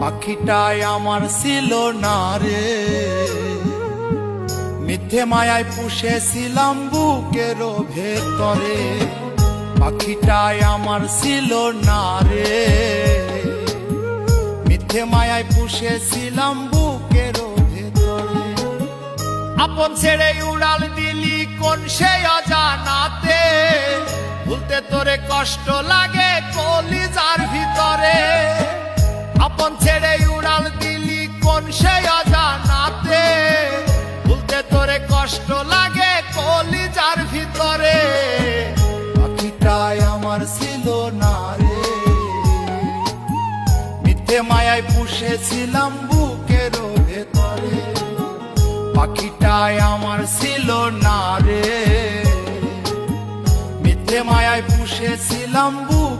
পাখিটাই আমার ছিল না রে, মিথ্যে মায়ায় পুষেছিলাম বুকের ভেতরে। পাখিটাই আমার ছিল না রে, মিথ্যে মায়ায় পুষেছিলাম বুকের ভেতরে। আপন ছেড়ে উড়াল দিলি কোন সে অজানাতে, ভুলতে তোরে কষ্ট লাগে কলিজার ভিতরে। আপন ছেড়ে উড়াল দিলি কোন সে অজানাতে, ভুলতে তোরে কষ্ট লাগে কলিজার ভিতরে। পাখিটাই আমার ছিল না রে, মিথ্যে মায়ায় পুষেছিলাম বুকের ভেতরে। পাখিটাই আমার ছিল না রে, মিথ্যে মায়ায় পুষেছিলাম বুকের